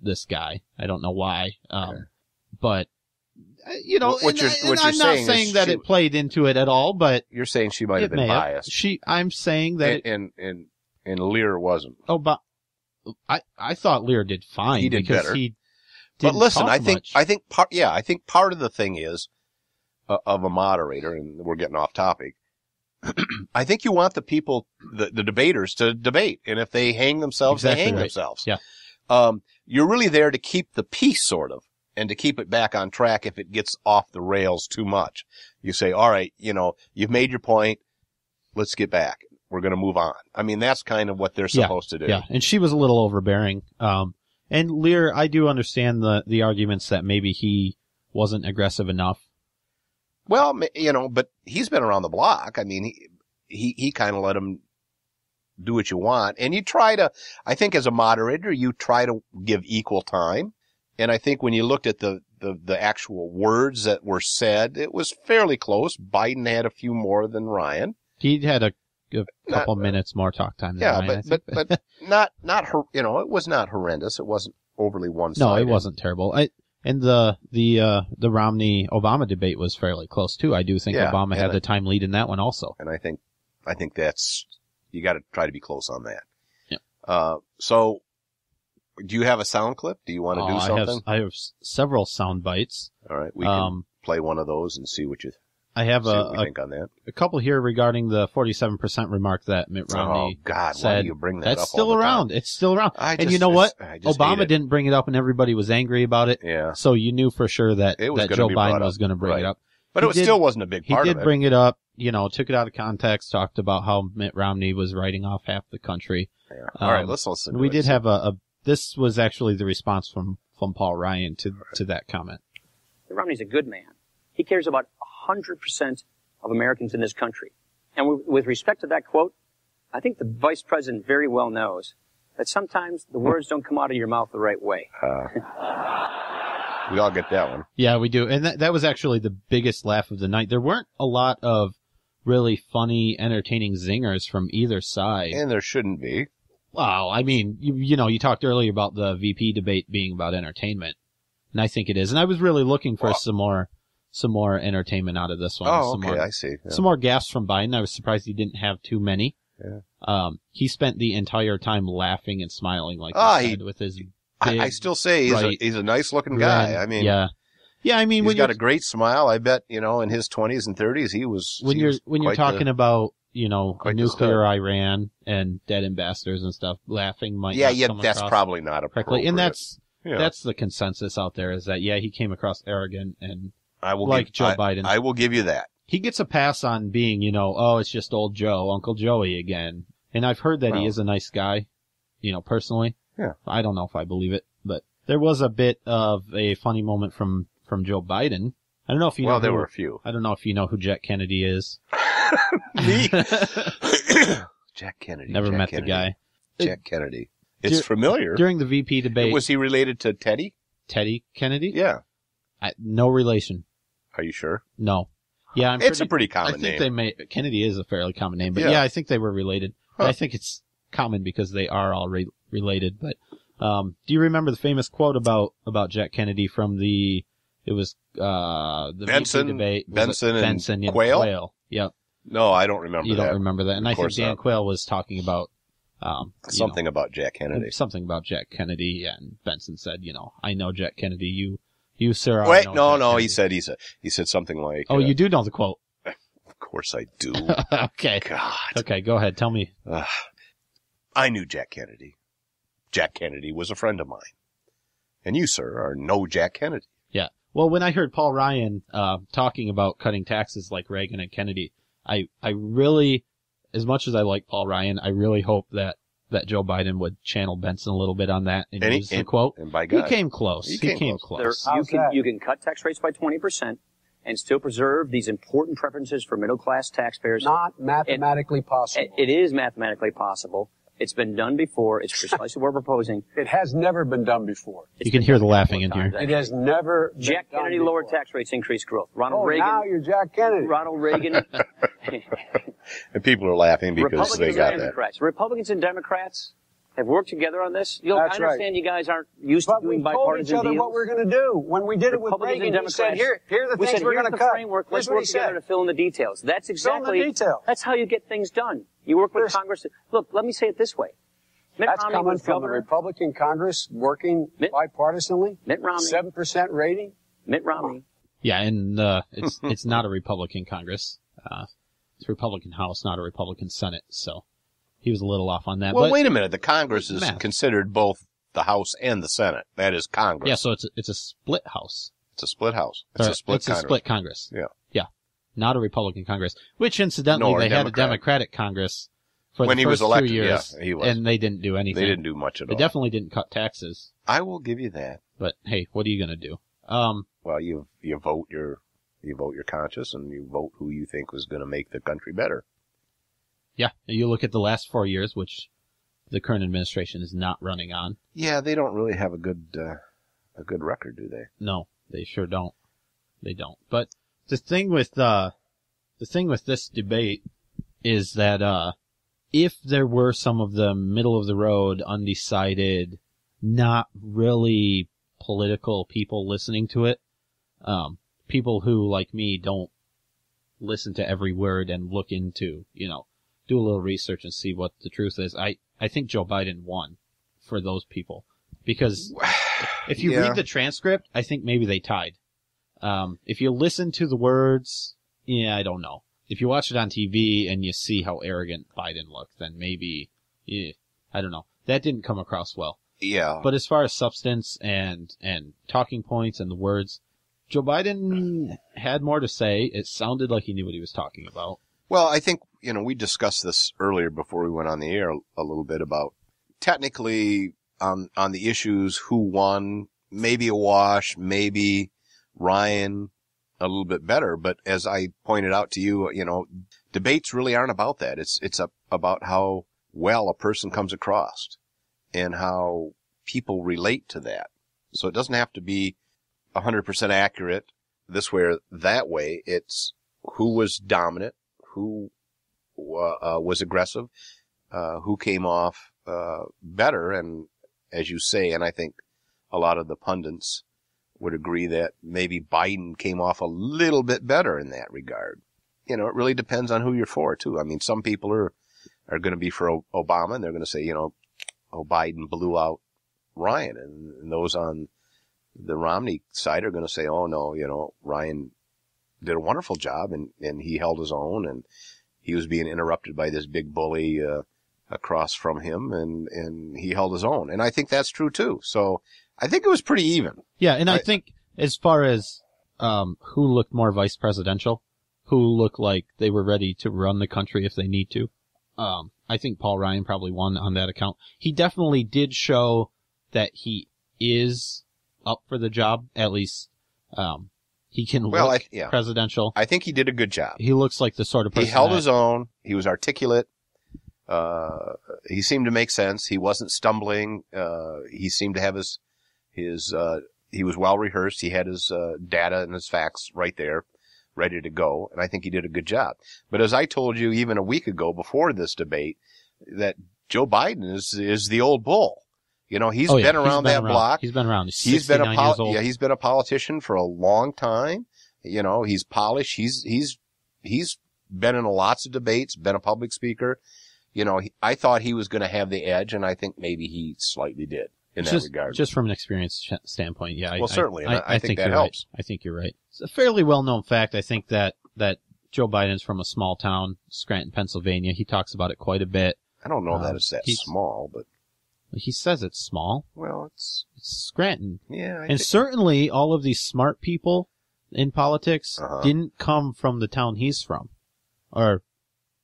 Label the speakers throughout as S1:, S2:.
S1: this guy. I don't know why.
S2: Okay.
S1: But, you know,
S2: What you're
S1: I'm not
S2: saying
S1: saying
S2: is
S1: that it played into it at all, but
S2: you're saying she might have
S1: it
S2: been
S1: may have.
S2: biased.
S1: I'm saying that
S2: and Lear wasn't.
S1: Oh, but I thought Lear did fine.
S2: He did
S1: because
S2: better.
S1: He
S2: But listen, I think
S1: much.
S2: I think part of the thing is of a moderator, and we're getting off topic. I think you want the people, the debaters, to debate, and if they hang themselves,
S1: Exactly
S2: they hang
S1: right.
S2: themselves.
S1: Yeah.
S2: You're really there to keep the peace, sort of, and to keep it back on track if it gets off the rails too much. You say, all right, you know, you've made your point. Let's get back. We're going to move on. I mean, that's kind of what they're supposed to do.
S1: Yeah, and she was a little overbearing. And Lear, I do understand the arguments that maybe he wasn't aggressive enough.
S2: Well, you know, but he's been around the block. I mean, he kind of let him do what you want. And you try to, I think as a moderator, you try to give equal time. And I think when you looked at the actual words that were said, it was fairly close. Biden had a few more than Ryan.
S1: He had a couple minutes more talk time than Ryan,
S2: but not, you know, it was not horrendous. It wasn't overly one-sided.
S1: No, it wasn't terrible. And the Romney-Obama debate was fairly close too. I do think Obama had the time lead in that one also.
S2: And I think that's, you got to try to be close on that.
S1: Yeah.
S2: So do you have a sound clip? Do you want to do something?
S1: I have several sound bites.
S2: All right. We can play one of those and see what you
S1: I have
S2: think on that.
S1: A couple here regarding the 47% remark that Mitt Romney
S2: Oh God,
S1: said.
S2: why do you bring that up?
S1: That's still around.
S2: Time?
S1: It's still around. And you know what? Obama didn't bring it up and everybody was angry about it.
S2: Yeah.
S1: So you knew for sure that Joe Biden was going to bring it up.
S2: But it still wasn't a big part of it.
S1: He did bring it up, you know, took it out of context, talked about how Mitt Romney was writing off half the country.
S2: Yeah. All right, let's listen to it.
S1: We did have this was actually the response from Paul Ryan to that comment.
S3: Romney's a good man. He cares about 100% of Americans in this country. And with respect to that quote, I think the vice president very well knows that sometimes the words don't come out of your mouth the right way.
S2: We all get that one.
S1: Yeah, we do. And that was actually the biggest laugh of the night. There weren't a lot of really funny, entertaining zingers from either side.
S2: And there shouldn't be.
S1: Well, I mean, you know, you talked earlier about the VP debate being about entertainment. And I think it is. And I was really looking for some more entertainment out of this one.
S2: Oh, okay, I see. Yeah.
S1: Some more gaffes from Biden. I was surprised he didn't have too many.
S2: Yeah.
S1: He spent the entire time laughing and smiling like he said with his big,
S2: I still say he's a nice looking guy. I mean,
S1: yeah. I mean,
S2: he's got a great smile. I bet, you know, in his 20s and 30s, he was.
S1: When you're talking about, you know, nuclear Iran and dead ambassadors and stuff, laughing might
S2: that's probably not appropriate.
S1: And that's the consensus out there is that, he came across arrogant and Joe Biden.
S2: I will give you that.
S1: He gets a pass on being, you know, oh, it's just old Joe, Uncle Joey again. And I've heard that he is a nice guy, you know, personally.
S2: Yeah.
S1: I don't know if I believe it, but there was a bit of a funny moment from Joe Biden. I don't know if you know.
S2: Well, there were a few.
S1: I don't know if you know who Jack Kennedy is.
S2: Me? Jack Kennedy.
S1: Never met the guy.
S2: Jack Kennedy. It's familiar.
S1: During the VP debate.
S2: Was he related to Teddy?
S1: Teddy Kennedy?
S2: Yeah.
S1: No relation.
S2: Are you sure?
S1: No. Yeah,
S2: it's a pretty common name.
S1: Kennedy is a fairly common name, but I think they were related. Huh. I think it's common because they are all related. But do you remember the famous quote about Jack Kennedy from the
S2: Benson
S1: VP debate?
S2: Benson and
S1: Quayle?
S2: Quayle?
S1: Yep.
S2: No, I don't remember that.
S1: You don't remember that. And I think Dan Quayle was talking about
S2: something about Jack Kennedy.
S1: Something about Jack Kennedy, and Benson said, you know, I know Jack Kennedy. You sir.
S2: Wait, no. He said something like.
S1: Oh, you do know the quote.
S2: Of course I do.
S1: Okay.
S2: God.
S1: Okay, go ahead. Tell me.
S2: I knew Jack Kennedy. Jack Kennedy was a friend of mine, and you, sir, are no Jack Kennedy.
S1: Yeah. Well, when I heard Paul Ryan talking about cutting taxes like Reagan and Kennedy, I really, as much as I like Paul Ryan, I really hope that Joe Biden would channel Benson a little bit on that and use the quote.
S2: And by God,
S1: he came close. He came close.
S3: You can cut tax rates by 20% and still preserve these important preferences for middle-class taxpayers.
S4: Not mathematically possible.
S3: It is mathematically possible. It's been done before. It's precisely what we're proposing.
S4: It has never been done before.
S1: You can hear the laughing in here.
S4: It has never been
S3: Jack Kennedy lowered tax rates, increased growth. Ronald Reagan.
S4: Now you're Jack Kennedy.
S3: Ronald Reagan.
S2: And people are laughing because they got that.
S3: Republicans and Democrats have worked together on this. I
S4: That's
S3: understand you guys aren't used to
S4: But we
S3: doing
S4: told
S3: bipartisan
S4: each other
S3: deals.
S4: what we're going to do. When we did it with
S3: Republicans
S4: Reagan,
S3: and
S4: he said,
S3: Democrats.
S4: here are the
S3: We
S4: things
S3: said,
S4: we're
S3: here's
S4: going to
S3: the
S4: cut.
S3: framework.
S4: Here's
S3: Let's
S4: what
S3: work
S4: he
S3: together
S4: said.
S3: to fill in the details. That's exactly.
S4: Fill in the detail.
S3: That's how you get things done. You work with Congress. Look, let me say it this way. Mitt
S4: That's
S3: Romney
S4: coming
S3: was
S4: from the
S3: governor.
S4: Republican Congress working bipartisanly.
S3: Mitt Romney.
S4: 7% rating.
S3: Mitt Romney.
S1: Yeah, and it's not a Republican Congress. It's a Republican House, not a Republican Senate. So he was a little off on that.
S2: Well,
S1: but,
S2: wait a minute. The Congress is
S1: math.
S2: considered both the House and the Senate. That is Congress.
S1: Yeah, so it's a split House.
S2: It's a split House. It's a split Congress.
S1: a split Congress.
S2: Yeah.
S1: Yeah. Not a Republican Congress. Which incidentally,
S2: Nor
S1: they had a
S2: Democrat.
S1: Democratic Congress for
S2: When
S1: the
S2: he was
S1: first
S2: elected,
S1: 2 years.
S2: yeah, he was.
S1: And they didn't do anything.
S2: They didn't do much at
S1: They
S2: all.
S1: definitely didn't cut taxes.
S2: I will give you that.
S1: But hey, what are you gonna do?
S2: Well, you vote your conscience and you vote who you think was going to make the country better.
S1: Yeah, you look at the last 4 years, which the current administration is not running on.
S2: Yeah, they don't really have a good record, do they?
S1: No, they sure don't. They don't. But the thing with this debate is that if there were some of the middle of the road, undecided, not really political people listening to it, people who, like me, don't listen to every word and look into, do a little research and see what the truth is. I think Joe Biden won for those people. Because if you read the transcript, I think maybe they tied. If you listen to the words, I don't know. If you watch it on TV and you see how arrogant Biden looked, then maybe, I don't know. That didn't come across well.
S2: Yeah.
S1: But as far as substance and talking points and the words, Joe Biden had more to say. It sounded like he knew what he was talking about.
S2: Well, I think, we discussed this earlier before we went on the air a little bit about technically on the issues who won, maybe a wash, maybe Ryan a little bit better. But as I pointed out to you, debates really aren't about that. It's about how well a person comes across and how people relate to that. So it doesn't have to be 100% accurate this way or that way. It's who was dominant, who was aggressive, who came off better. And as you say, and I think a lot of the pundits would agree that maybe Biden came off a little bit better in that regard. It really depends on who you're for, too. I mean, some people are going to be for Obama, and they're going to say, Biden blew out Ryan. And those on the Romney side are going to say, oh, no, Ryan did a wonderful job, and he held his own, and he was being interrupted by this big bully across from him, and he held his own. And I think that's true, too. So I think it was pretty even.
S1: Yeah, and I think as far as who looked more vice presidential, who looked like they were ready to run the country if they need to, I think Paul Ryan probably won on that account. He definitely did show that he is up for the job, at least he can look presidential.
S2: I think he did a good job.
S1: He looks like the sort of person
S2: he held his own. He was articulate. He seemed to make sense. He wasn't stumbling. He seemed to have his he was well rehearsed. He had his data and his facts right there, ready to go. And I think he did a good job. But as I told you even a week ago before this debate, that Joe Biden is the old bull. He's been around that block.
S1: He's been around. He's been years old.
S2: Yeah, he's been a politician for a long time. He's polished. He's been in lots of debates, been a public speaker. I thought he was going to have the edge, and I think maybe he slightly did in that regard.
S1: Just from an experience standpoint, yeah.
S2: Well, certainly. I think that helps.
S1: Right. I think you're right. It's a fairly well-known fact. I think that Joe Biden's from a small town, Scranton, Pennsylvania. He talks about it quite a bit.
S2: I don't know that it's that small, but
S1: he says it's small.
S2: Well, it's
S1: Scranton.
S2: Yeah.
S1: And certainly all of these smart people in politics didn't come from the town he's from. Or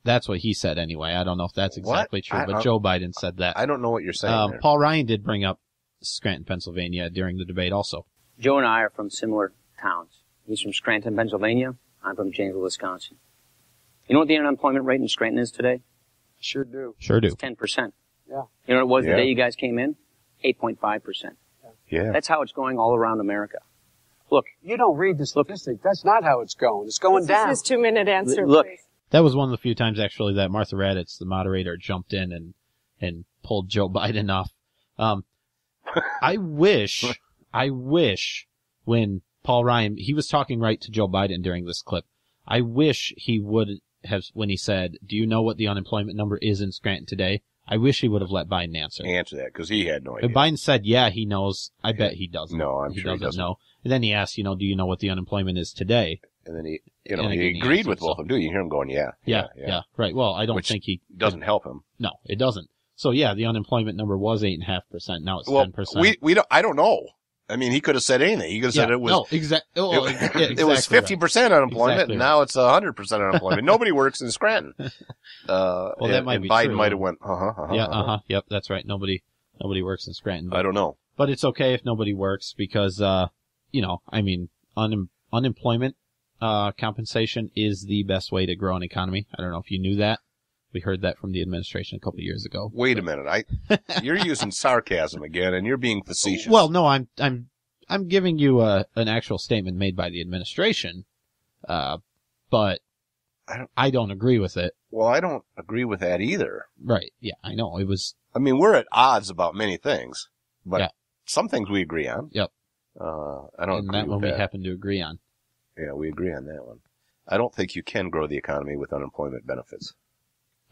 S1: that's what he said anyway. I don't know if that's exactly true, but Joe Biden said that.
S2: I don't know what you're saying there.
S1: Paul Ryan did bring up Scranton, Pennsylvania during the debate also.
S3: Joe and I are from similar towns. He's from Scranton, Pennsylvania. I'm from Janesville, Wisconsin. You know what the unemployment rate in Scranton is today?
S4: Sure do.
S1: Sure do.
S3: It's 10%.
S4: Yeah.
S3: You know what it was the day you guys came in? 8.5%.
S2: Yeah.
S3: That's how it's going all around America. Look.
S4: You don't read the statistic. That's not how it's going. It's going down.
S5: This is his 2-minute answer,
S3: Look.
S5: please.
S1: That was one of the few times actually that Martha Raddatz, the moderator, jumped in and pulled Joe Biden off. I wish when Paul Ryan, he was talking right to Joe Biden during this clip. I wish he would have, when he said, do you know what the unemployment number is in Scranton today? I wish he would have let Biden answer
S2: that, because he had no idea.
S1: If Biden said, yeah, he knows, I bet he doesn't.
S2: No, I'm sure he doesn't
S1: know. And then he asked, do you know what the unemployment is today?
S2: And then he agreed with both of them, too. You hear him going, yeah.
S1: Right. Well, I don't think he...
S2: doesn't help him.
S1: No, it doesn't. So yeah, the unemployment number was 8.5%. Now it's 10%.
S2: We don't, I don't know. I mean, he could have said anything. He could have said it was...
S1: No, exactly.
S2: It was 50% unemployment, and now it's 100% unemployment. Nobody works in Scranton.
S1: That might be
S2: Biden
S1: true.
S2: Might have went,
S1: Yep, that's right. Nobody works in Scranton.
S2: I don't know.
S1: But it's okay if nobody works because, unemployment compensation is the best way to grow an economy. I don't know if you knew that. We heard that from the administration a couple of years ago.
S2: Wait a minute. You're using sarcasm again, and you're being facetious.
S1: Well, no, I'm giving you an actual statement made by the administration, but I don't agree with it.
S2: Well, I don't agree with that either.
S1: Right. Yeah, I know. It was...
S2: I mean, we're at odds about many things, but some things we agree on.
S1: Yep.
S2: I don't
S1: and
S2: agree
S1: that
S2: with
S1: one
S2: that.
S1: we happen to agree on.
S2: Yeah, we agree on that one. I don't think you can grow the economy with unemployment benefits.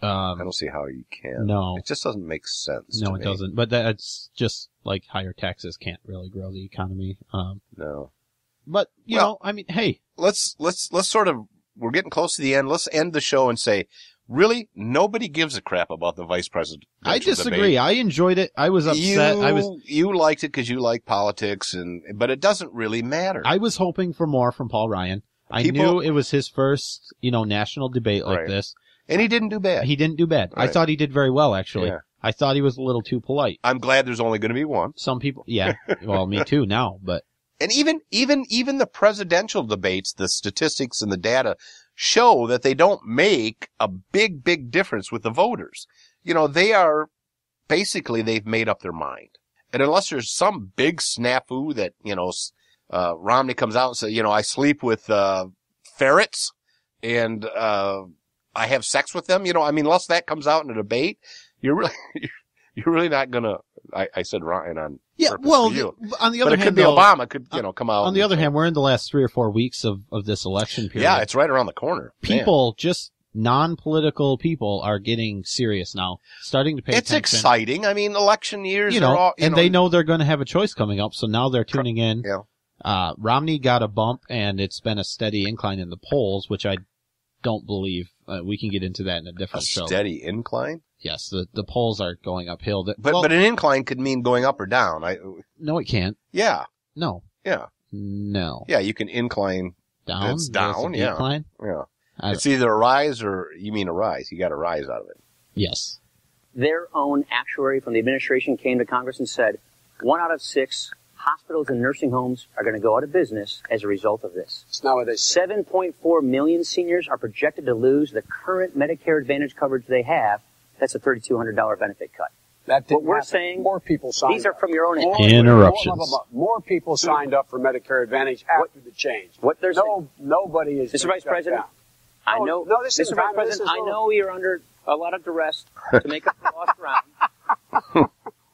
S2: I don't see how you can.
S1: No.
S2: It just doesn't make sense.
S1: No,
S2: to
S1: it
S2: me.
S1: doesn't. But that's just like higher taxes can't really grow the economy.
S2: No.
S1: But, you know, I mean, hey.
S2: Let's sort of, we're getting close to the end. Let's end the show and say, really, nobody gives a crap about the vice president.
S1: I disagree. I enjoyed it. I was upset.
S2: You liked it because you like politics, but it doesn't really matter.
S1: I was hoping for more from Paul Ryan. I knew it was his first, national debate like this.
S2: And he didn't do bad.
S1: He didn't do bad. Right. I thought he did very well, actually.
S2: Yeah.
S1: I thought he was a little too polite.
S2: I'm glad there's only going to be one.
S1: Some people, yeah. Well, me too now, but.
S2: And even the presidential debates, the statistics and the data show that they don't make a big difference with the voters. They've made up their mind. And unless there's some big snafu that, Romney comes out and says, I sleep with, ferrets and, I have sex with them, unless that comes out in a debate, you're really not gonna, I said Ryan on purpose for you.
S1: On the other hand,
S2: it could be Obama could, come out.
S1: On the other hand, we're in the last 3 or 4 weeks of this election period.
S2: Yeah, it's right around the corner.
S1: People, just non-political people are getting serious now, starting to pay attention.
S2: It's exciting. I mean, election years
S1: are all, they know they're going to have a choice coming up, so now they're tuning in.
S2: Yeah.
S1: Romney got a bump, and it's been a steady incline in the polls, which I don't believe. We can get into that in a different show.
S2: A steady incline?
S1: Yes, the polls are going uphill.
S2: But an incline could mean going up or down.
S1: No, it can't.
S2: Yeah.
S1: No.
S2: Yeah.
S1: No.
S2: Yeah, you can incline.
S1: Down?
S2: It's down, yeah.
S1: Decline?
S2: Yeah. It's either a rise or you mean a rise. You got a rise out of it.
S1: Yes.
S3: Their own actuary from the administration came to Congress and said 1 out of 6 hospitals and nursing homes are going to go out of business as a result of this.
S4: It's not what they say.
S3: 7.4 million seniors are projected to lose the current Medicare Advantage coverage they have. That's a $3,200 benefit cut.
S4: That didn't
S3: what we're
S4: happen.
S3: saying,
S4: more people signed
S3: these are
S4: up.
S3: from your own end.
S1: Interruptions.
S4: More people signed up for Medicare Advantage after the change.
S3: What they're saying.
S4: Nobody is.
S3: Mr. Vice President, I know.
S4: No, this is
S3: Mr. Vice President, I know you're under a lot of duress to make up the lost ground.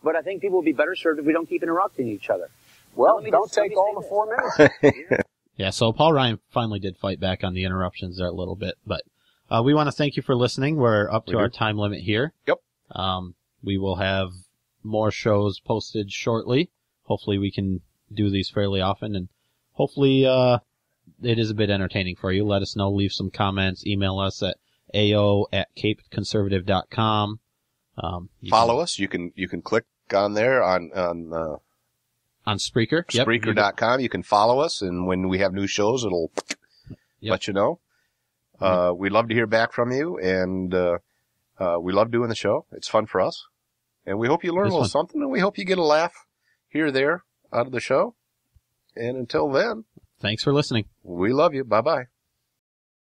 S3: But I think people will be better served if we don't keep interrupting each other.
S4: Well, don't take all the 4 minutes.
S1: Yeah, so Paul Ryan finally did fight back on the interruptions there a little bit, but we want to thank you for listening. We're up to our time limit here.
S2: Yep.
S1: We will have more shows posted shortly. Hopefully we can do these fairly often, and hopefully it is a bit entertaining for you. Let us know. Leave some comments. Email us at ao@capeconservative.com.
S2: Follow us. You can click on there on
S1: Spreaker.
S2: Spreaker.com. You can follow us, and when we have new shows, it'll let you know. We'd love to hear back from you, and we love doing the show. It's fun for us. And we hope you learn a little something, and we hope you get a laugh here or there out of the show. And until then,
S1: thanks for listening.
S2: We love you. Bye-bye.